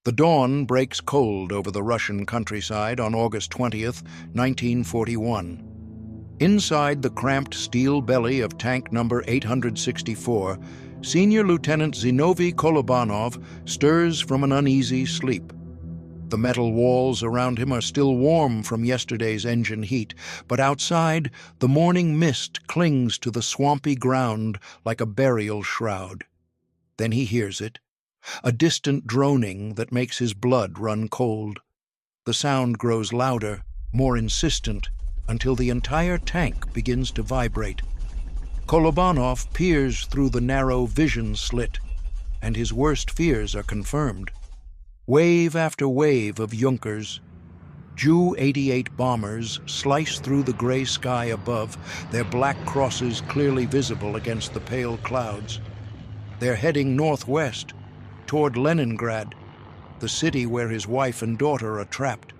The dawn breaks cold over the Russian countryside on August 20th, 1941. Inside the cramped steel belly of tank number 864, Senior Lieutenant Zinovi Kolobanov stirs from an uneasy sleep. The metal walls around him are still warm from yesterday's engine heat, but outside, the morning mist clings to the swampy ground like a burial shroud. Then he hears it, a distant droning that makes his blood run cold. The sound grows louder, more insistent, until the entire tank begins to vibrate. Kolobanov peers through the narrow vision slit, and his worst fears are confirmed. Wave after wave of Junkers, Ju-88 bombers slice through the gray sky above, their black crosses clearly visible against the pale clouds. They're heading northwest, toward Leningrad, the city where his wife and daughter are trapped.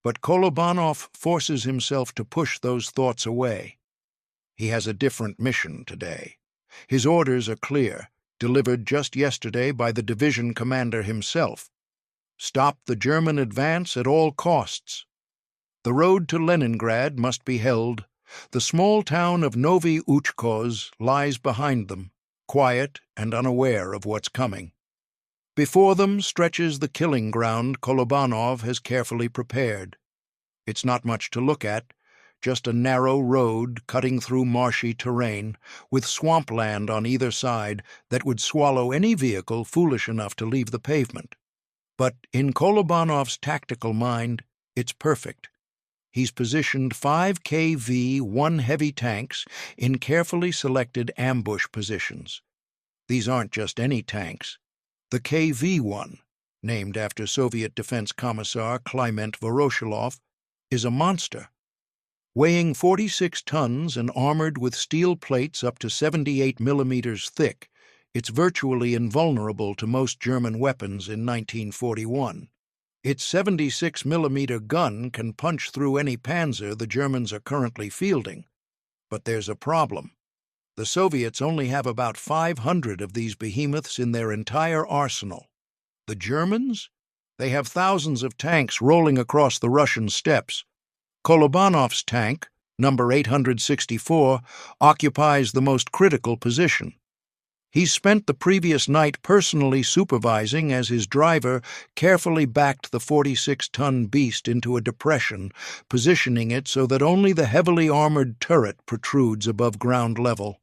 But Kolobanov forces himself to push those thoughts away. He has a different mission today. His orders are clear, delivered just yesterday by the division commander himself. Stop the German advance at all costs. The road to Leningrad must be held. The small town of Novi Uchkoz lies behind them, quiet and unaware of what's coming. Before them stretches the killing ground Kolobanov has carefully prepared. It's not much to look at, just a narrow road cutting through marshy terrain, with swampland on either side that would swallow any vehicle foolish enough to leave the pavement. But in Kolobanov's tactical mind, it's perfect. He's positioned 5 KV-1 heavy tanks in carefully selected ambush positions. These aren't just any tanks. The KV-1, named after Soviet Defense Commissar Kliment Voroshilov, is a monster. Weighing 46 tons and armored with steel plates up to 78 millimeters thick, it's virtually invulnerable to most German weapons in 1941. Its 76-millimeter gun can punch through any Panzer the Germans are currently fielding. But there's a problem. The Soviets only have about 500 of these behemoths in their entire arsenal. The Germans? They have thousands of tanks rolling across the Russian steppes. Kolobanov's tank, number 864, occupies the most critical position. He's spent the previous night personally supervising as his driver carefully backed the 46-ton beast into a depression, positioning it so that only the heavily armored turret protrudes above ground level.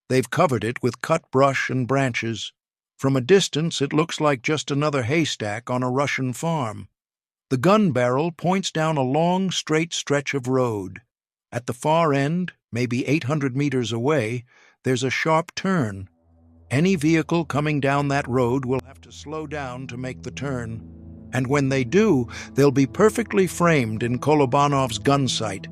They've covered it with cut brush and branches. From a distance, it looks like just another haystack on a Russian farm. The gun barrel points down a long, straight stretch of road. At the far end, maybe 800 meters away, there's a sharp turn. Any vehicle coming down that road will have to slow down to make the turn. And when they do, they'll be perfectly framed in Kolobanov's gun sight.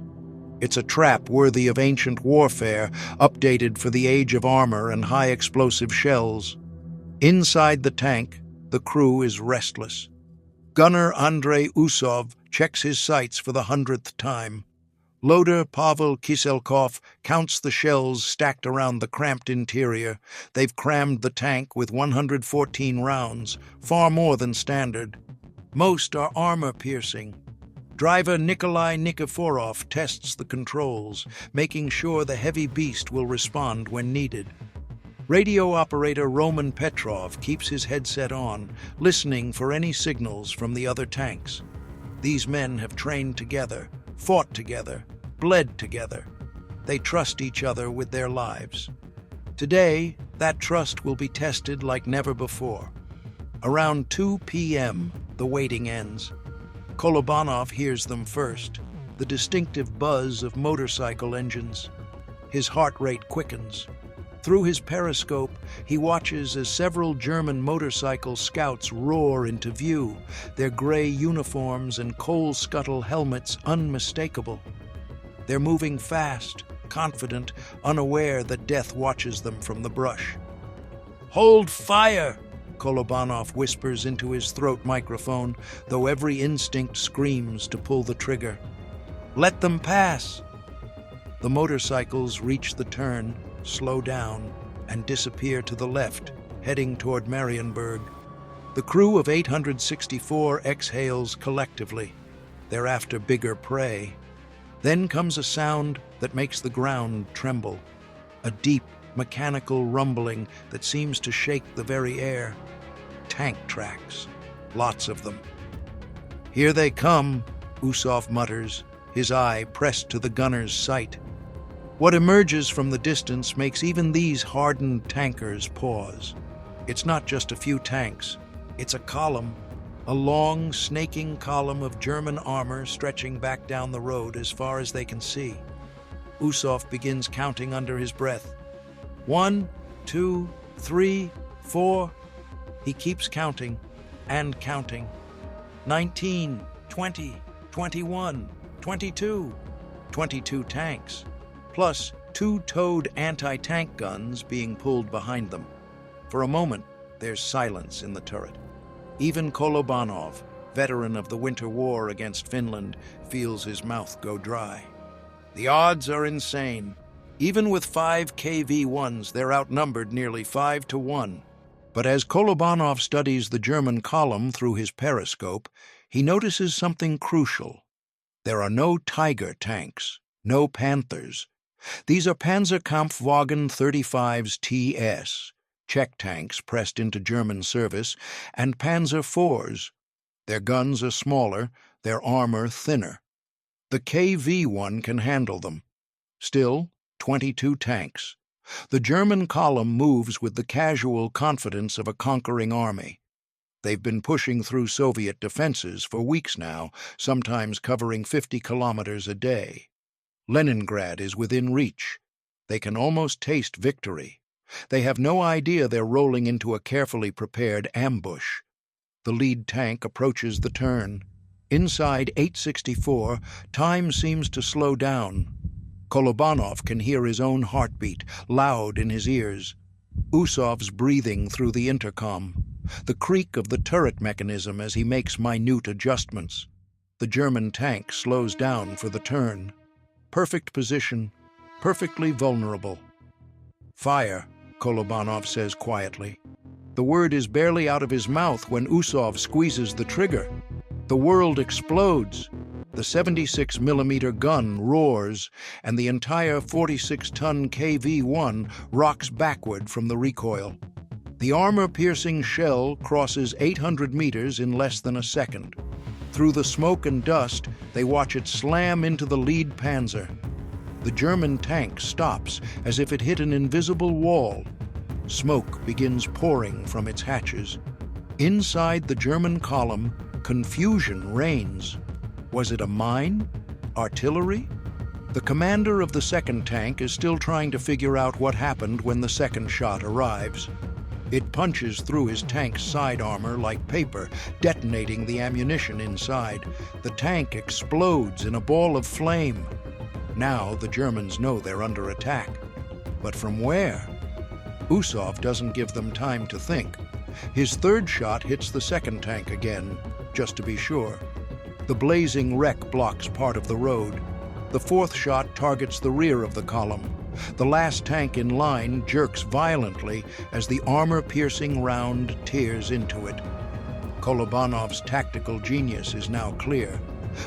It's a trap worthy of ancient warfare, updated for the age of armor and high-explosive shells. Inside the tank, the crew is restless. Gunner Andrei Usov checks his sights for the 100th time. Loader Pavel Kiselkov counts the shells stacked around the cramped interior. They've crammed the tank with 114 rounds, far more than standard. Most are armor-piercing. Driver Nikolai Nikiforov tests the controls, making sure the heavy beast will respond when needed. Radio operator Roman Petrov keeps his headset on, listening for any signals from the other tanks. These men have trained together, fought together, bled together. They trust each other with their lives. Today, that trust will be tested like never before. Around 2 p.m., the waiting ends. Kolobanov hears them first, the distinctive buzz of motorcycle engines. His heart rate quickens. Through his periscope, he watches as several German motorcycle scouts roar into view, their gray uniforms and coal scuttle helmets unmistakable. They're moving fast, confident, unaware that death watches them from the brush. "Hold fire!" Kolobanov whispers into his throat microphone, though every instinct screams to pull the trigger. "Let them pass!" The motorcycles reach the turn, slow down, and disappear to the left, heading toward Marienburg. The crew of 864 exhales collectively. They're after bigger prey. Then comes a sound that makes the ground tremble, a deep, mechanical rumbling that seems to shake the very air. Tank tracks, lots of them. "Here they come," Usov mutters, his eye pressed to the gunner's sight. What emerges from the distance makes even these hardened tankers pause. It's not just a few tanks. It's a column, a long, snaking column of German armor stretching back down the road as far as they can see. Usov begins counting under his breath. 1, 2, 3, 4. He keeps counting and counting. 19, 20, 21, 22. 22 tanks, plus 2-towed anti-tank guns being pulled behind them. For a moment, there's silence in the turret. Even Kolobanov, veteran of the Winter War against Finland, feels his mouth go dry. The odds are insane. Even with 5 KV-1s, they're outnumbered nearly 5-1. But as Kolobanov studies the German column through his periscope, he notices something crucial. There are no Tiger tanks, no Panthers. These are Panzerkampfwagen 35s TS, Czech tanks pressed into German service, and Panzer IVs. Their guns are smaller, their armor thinner. The KV-1 can handle them. Still, 22 tanks. The German column moves with the casual confidence of a conquering army. They've been pushing through Soviet defenses for weeks now, sometimes covering 50 kilometers a day. Leningrad is within reach. They can almost taste victory. They have no idea they're rolling into a carefully prepared ambush. The lead tank approaches the turn. Inside 864, time seems to slow down. Kolobanov can hear his own heartbeat, loud in his ears. Usov's breathing through the intercom. The creak of the turret mechanism as he makes minute adjustments. The German tank slows down for the turn. Perfect position, perfectly vulnerable. "Fire," Kolobanov says quietly. The word is barely out of his mouth when Usov squeezes the trigger. The world explodes. The 76mm gun roars, and the entire 46-ton KV-1 rocks backward from the recoil. The armor-piercing shell crosses 800 meters in less than a second. Through the smoke and dust, they watch it slam into the lead panzer. The German tank stops as if it hit an invisible wall. Smoke begins pouring from its hatches. Inside the German column, confusion reigns. Was it a mine? Artillery? The commander of the second tank is still trying to figure out what happened when the second shot arrives. It punches through his tank's side armor like paper, detonating the ammunition inside. The tank explodes in a ball of flame. Now the Germans know they're under attack. But from where? Usov doesn't give them time to think. His third shot hits the second tank again, just to be sure. The blazing wreck blocks part of the road. The fourth shot targets the rear of the column. The last tank in line jerks violently as the armor-piercing round tears into it. Kolobanov's tactical genius is now clear.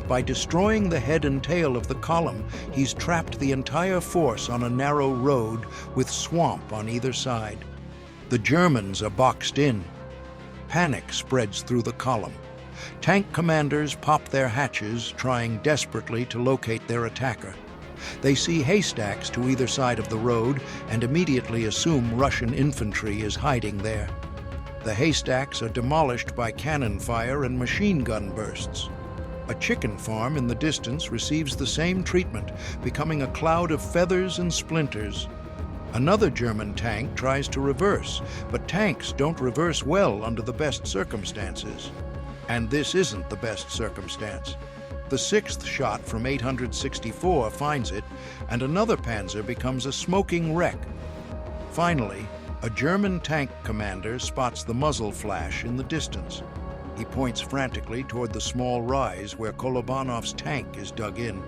By destroying the head and tail of the column, he's trapped the entire force on a narrow road with swamp on either side. The Germans are boxed in. Panic spreads through the column. Tank commanders pop their hatches, trying desperately to locate their attacker. They see haystacks to either side of the road and immediately assume Russian infantry is hiding there. The haystacks are demolished by cannon fire and machine gun bursts. A chicken farm in the distance receives the same treatment, becoming a cloud of feathers and splinters. Another German tank tries to reverse, but tanks don't reverse well under the best circumstances. And this isn't the best circumstance. The sixth shot from 864 finds it, and another panzer becomes a smoking wreck. Finally, a German tank commander spots the muzzle flash in the distance. He points frantically toward the small rise where Kolobanov's tank is dug in.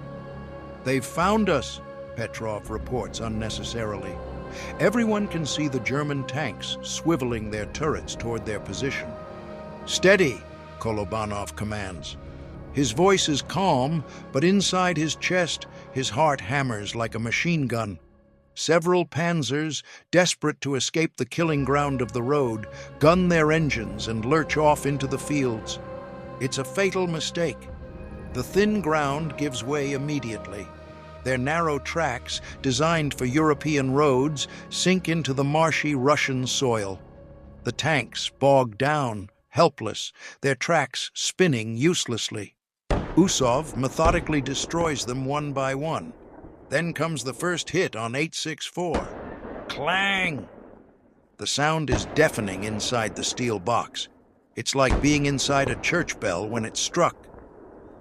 "They've found us," Petrov reports unnecessarily. Everyone can see the German tanks swiveling their turrets toward their position. "Steady," Kolobanov commands. His voice is calm, but inside his chest, his heart hammers like a machine gun. Several panzers, desperate to escape the killing ground of the road, gun their engines and lurch off into the fields. It's a fatal mistake. The thin ground gives way immediately. Their narrow tracks, designed for European roads, sink into the marshy Russian soil. The tanks bog down, helpless, their tracks spinning uselessly. Usov methodically destroys them one by one. Then comes the first hit on 864. Clang! The sound is deafening inside the steel box. It's like being inside a church bell when it's struck.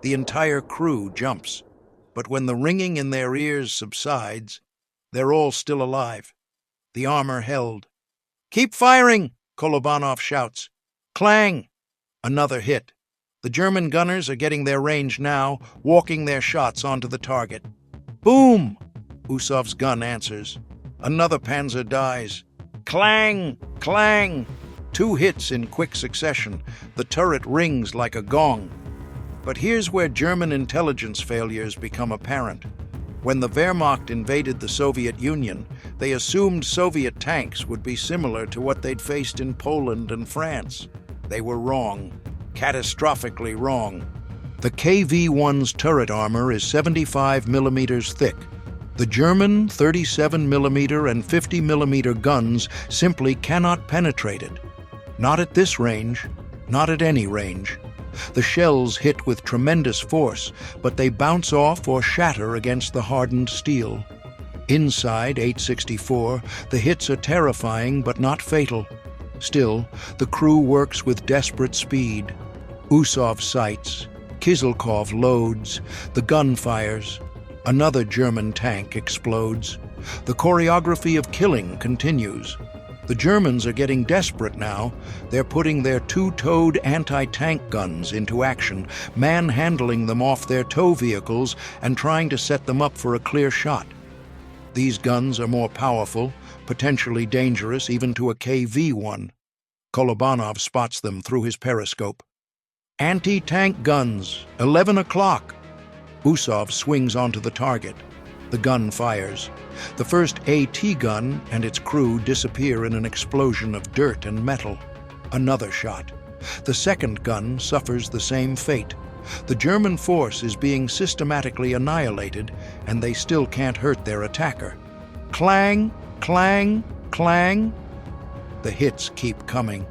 The entire crew jumps, but when the ringing in their ears subsides, they're all still alive. The armor held. "Keep firing!" Kolobanov shouts. Clang! Another hit. The German gunners are getting their range now, walking their shots onto the target. Boom! Usov's gun answers. Another panzer dies. Clang! Clang! 2 hits in quick succession. The turret rings like a gong. But here's where German intelligence failures become apparent. When the Wehrmacht invaded the Soviet Union, they assumed Soviet tanks would be similar to what they'd faced in Poland and France. They were wrong. Catastrophically wrong. The KV-1's turret armor is 75 millimeters thick. The German 37 millimeter and 50 millimeter guns simply cannot penetrate it. Not at this range, not at any range. The shells hit with tremendous force, but they bounce off or shatter against the hardened steel. Inside 864, the hits are terrifying but not fatal. Still, the crew works with desperate speed. Usov sights, Kizilkov loads, the gun fires. Another German tank explodes. The choreography of killing continues. The Germans are getting desperate now. They're putting their 2-towed anti-tank guns into action, manhandling them off their tow vehicles and trying to set them up for a clear shot. These guns are more powerful, potentially dangerous even to a KV-1. Kolobanov spots them through his periscope. Anti-tank guns, 11 o'clock. Usov swings onto the target. The gun fires. The first AT gun and its crew disappear in an explosion of dirt and metal. Another shot. The second gun suffers the same fate. The German force is being systematically annihilated, and they still can't hurt their attacker. Clang, clang, clang. The hits keep coming.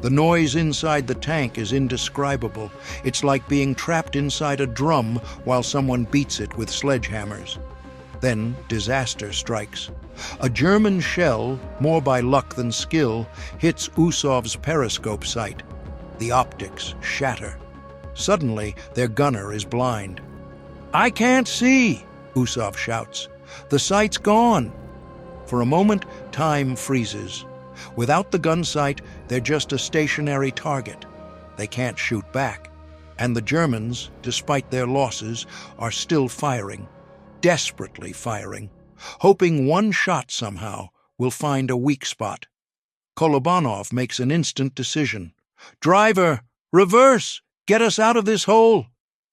The noise inside the tank is indescribable. It's like being trapped inside a drum while someone beats it with sledgehammers. Then disaster strikes. A German shell, more by luck than skill, hits Usov's periscope sight. The optics shatter. Suddenly, their gunner is blind. "I can't see!" Usov shouts. "The sight's gone!" For a moment, time freezes. Without the gun sight, they're just a stationary target. They can't shoot back. And the Germans, despite their losses, are still firing. Desperately firing, hoping one shot somehow will find a weak spot. Kolobanov makes an instant decision. "Driver, reverse! Get us out of this hole!"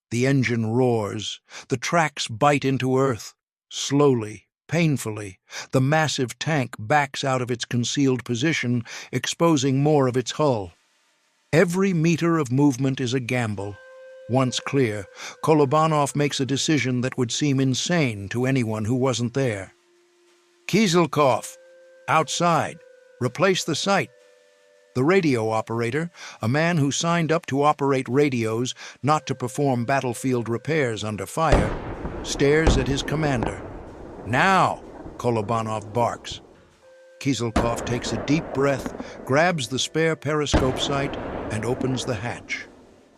The engine roars. The tracks bite into earth. Slowly, painfully, the massive tank backs out of its concealed position, exposing more of its hull. Every meter of movement is a gamble. Once clear, Kolobanov makes a decision that would seem insane to anyone who wasn't there. "Kizilkov, outside. Replace the sight." The radio operator, a man who signed up to operate radios, not to perform battlefield repairs under fire, stares at his commander. "Now!" Kolobanov barks. Kizilkov takes a deep breath, grabs the spare periscope sight, and opens the hatch.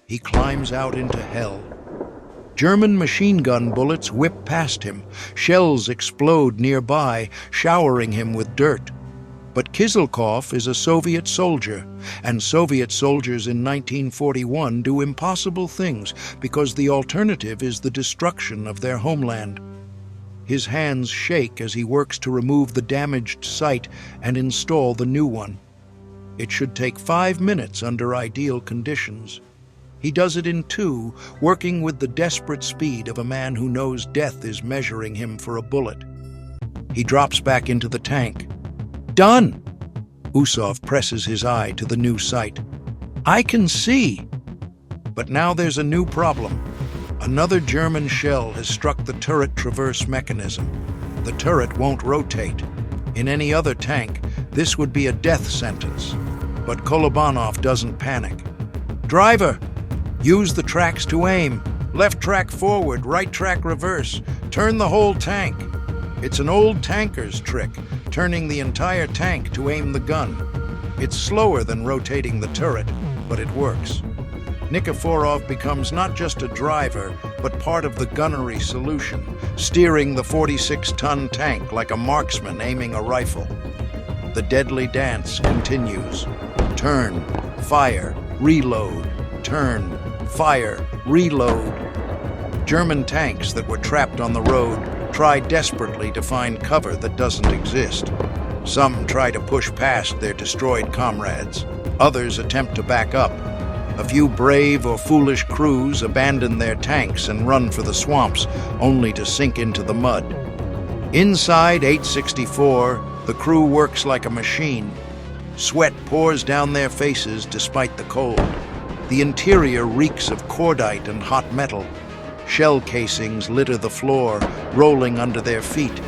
He climbs out into hell. German machine gun bullets whip past him. Shells explode nearby, showering him with dirt. But Kizilkov is a Soviet soldier, and Soviet soldiers in 1941 do impossible things because the alternative is the destruction of their homeland. His hands shake as he works to remove the damaged sight and install the new one. It should take 5 minutes under ideal conditions. He does it in 2, working with the desperate speed of a man who knows death is measuring him for a bullet. He drops back into the tank. Done! Usov presses his eye to the new sight. I can see! But now there's a new problem. Another German shell has struck the turret traverse mechanism. The turret won't rotate. In any other tank, this would be a death sentence. But Kolobanov doesn't panic. Driver, use the tracks to aim. Left track forward, right track reverse. Turn the whole tank. It's an old tanker's trick, turning the entire tank to aim the gun. It's slower than rotating the turret, but it works. Nikiforov becomes not just a driver, but part of the gunnery solution, steering the 46-ton tank like a marksman aiming a rifle. The deadly dance continues. Turn, fire, reload. Turn, fire, reload. German tanks that were trapped on the road try desperately to find cover that doesn't exist. Some try to push past their destroyed comrades. Others attempt to back up. A few brave or foolish crews abandon their tanks and run for the swamps, only to sink into the mud. Inside 864, the crew works like a machine. Sweat pours down their faces despite the cold. The interior reeks of cordite and hot metal. Shell casings litter the floor, rolling under their feet.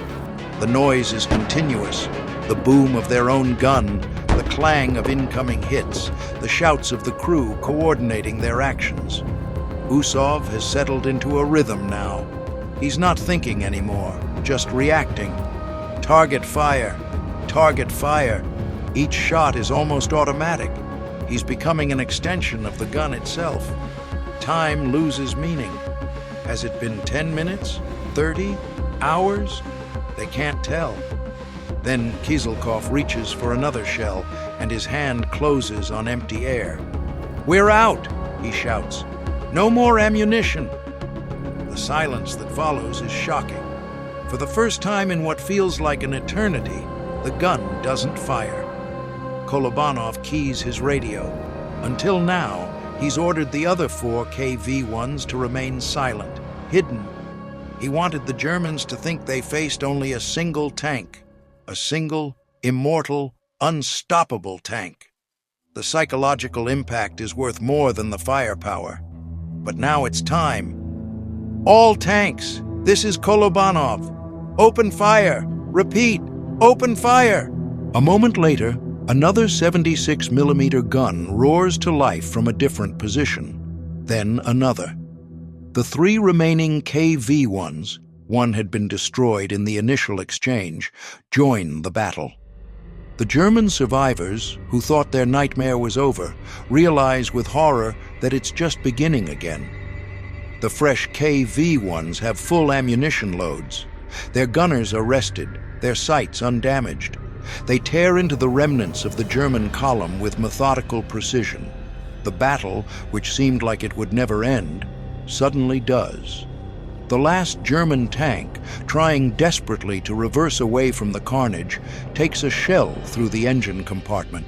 The noise is continuous. The boom of their own gun, the clang of incoming hits, the shouts of the crew coordinating their actions. Usov has settled into a rhythm now. He's not thinking anymore, just reacting. Target fire, target fire. Each shot is almost automatic. He's becoming an extension of the gun itself. Time loses meaning. Has it been 10 minutes? 30? Hours? They can't tell. Then Kizilkov reaches for another shell, and his hand closes on empty air. "We're out!" he shouts. "No more ammunition!" The silence that follows is shocking. For the first time in what feels like an eternity, the gun doesn't fire. Kolobanov keys his radio. Until now, he's ordered the other 4 KV-1s to remain silent, hidden. He wanted the Germans to think they faced only a single tank. A single, immortal, unstoppable tank. The psychological impact is worth more than the firepower. But now it's time. All tanks, this is Kolobanov. Open fire. Repeat, open fire. A moment later, another 76mm gun roars to life from a different position. Then another. The 3 remaining KV-1s, one had been destroyed in the initial exchange, join the battle. The German survivors, who thought their nightmare was over, realize with horror that it's just beginning again. The fresh KV-1s have full ammunition loads. Their gunners are rested, their sights undamaged. They tear into the remnants of the German column with methodical precision. The battle, which seemed like it would never end, suddenly does. The last German tank, trying desperately to reverse away from the carnage, takes a shell through the engine compartment.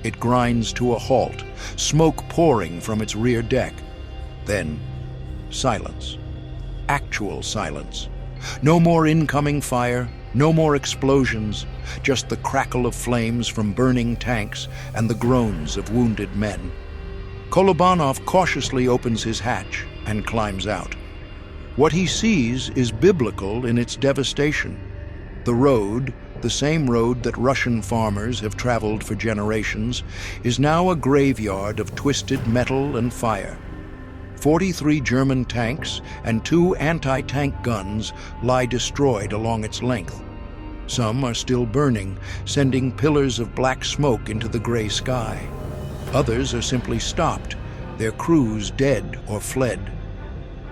It grinds to a halt, smoke pouring from its rear deck. Then, silence. Actual silence. No more incoming fire, no more explosions, just the crackle of flames from burning tanks and the groans of wounded men. Kolobanov cautiously opens his hatch and climbs out. What he sees is biblical in its devastation. The road, the same road that Russian farmers have traveled for generations, is now a graveyard of twisted metal and fire. 43 German tanks and 2 anti-tank guns lie destroyed along its length. Some are still burning, sending pillars of black smoke into the gray sky. Others are simply stopped, their crews dead or fled.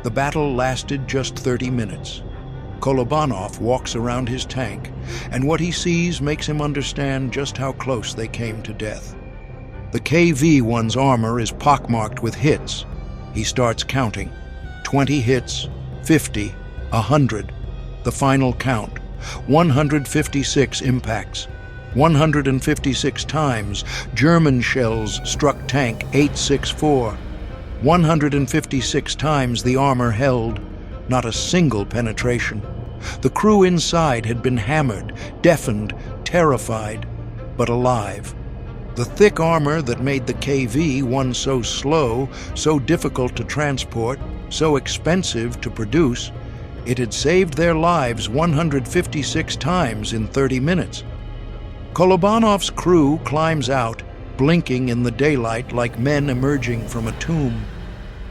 The battle lasted just 30 minutes. Kolobanov walks around his tank, and what he sees makes him understand just how close they came to death. The KV-1's armor is pockmarked with hits. He starts counting. 20 hits, 50, 100. The final count, 156 impacts. 156 times, German shells struck Tank 864. 156 times the armor held, not a single penetration. The crew inside had been hammered, deafened, terrified, but alive. The thick armor that made the KV-1 so slow, so difficult to transport, so expensive to produce, it had saved their lives 156 times in 30 minutes. Kolobanov's crew climbs out, blinking in the daylight like men emerging from a tomb.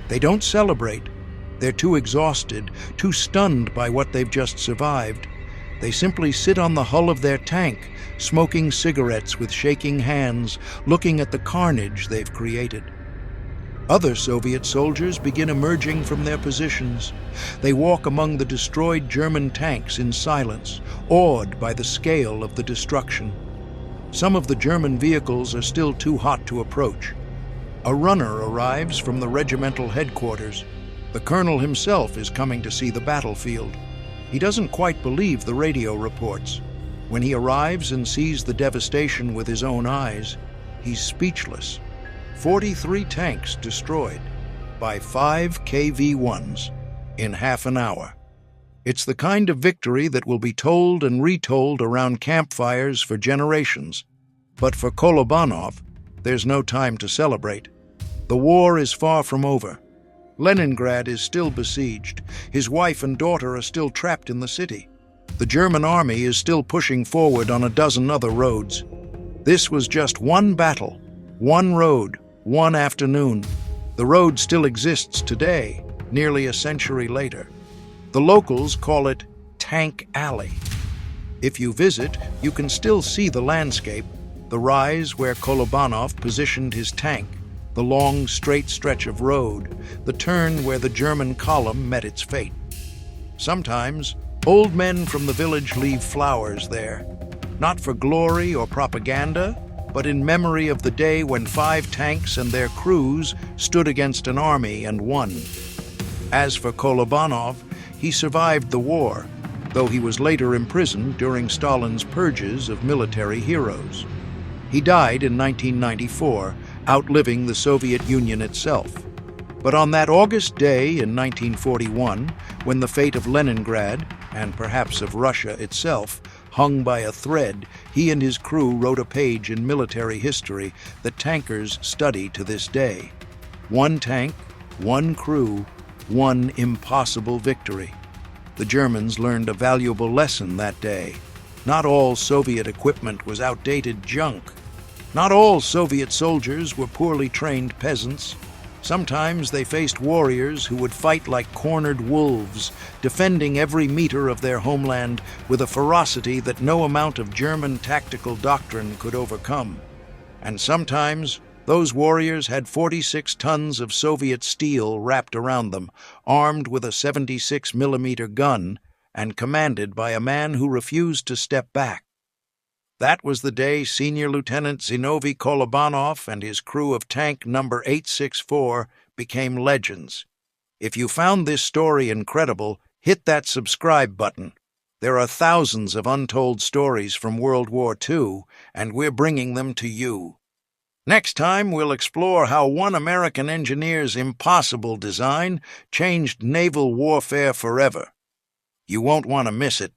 They don't celebrate. They're too exhausted, too stunned by what they've just survived. They simply sit on the hull of their tank, smoking cigarettes with shaking hands, looking at the carnage they've created. Other Soviet soldiers begin emerging from their positions. They walk among the destroyed German tanks in silence, awed by the scale of the destruction. Some of the German vehicles are still too hot to approach. A runner arrives from the regimental headquarters. The colonel himself is coming to see the battlefield. He doesn't quite believe the radio reports. When he arrives and sees the devastation with his own eyes, he's speechless. 43 tanks destroyed by 5 KV-1s in half an hour. It's the kind of victory that will be told and retold around campfires for generations. But for Kolobanov, there's no time to celebrate. The war is far from over. Leningrad is still besieged. His wife and daughter are still trapped in the city. The German army is still pushing forward on a dozen other roads. This was just one battle, one road, one afternoon. The road still exists today, nearly a century later. The locals call it Tank Alley. If you visit, you can still see the landscape, the rise where Kolobanov positioned his tank, the long, straight stretch of road, the turn where the German column met its fate. Sometimes, old men from the village leave flowers there, not for glory or propaganda, but in memory of the day when 5 tanks and their crews stood against an army and won. As for Kolobanov, he survived the war, though he was later imprisoned during Stalin's purges of military heroes. He died in 1994, outliving the Soviet Union itself. But on that August day in 1941, when the fate of Leningrad, and perhaps of Russia itself, hung by a thread, he and his crew wrote a page in military history that tankers study to this day. One tank, one crew, one impossible victory. The Germans learned a valuable lesson that day. Not all Soviet equipment was outdated junk. Not all Soviet soldiers were poorly trained peasants. Sometimes they faced warriors who would fight like cornered wolves, defending every meter of their homeland with a ferocity that no amount of German tactical doctrine could overcome. And sometimes those warriors had 46 tons of Soviet steel wrapped around them, armed with a 76mm gun, and commanded by a man who refused to step back. That was the day Senior Lieutenant Zinovi Kolobanov and his crew of tank number 864 became legends. If you found this story incredible, hit that subscribe button. There are thousands of untold stories from World War II, and we're bringing them to you. Next time, we'll explore how one American engineer's impossible design changed naval warfare forever. You won't want to miss it.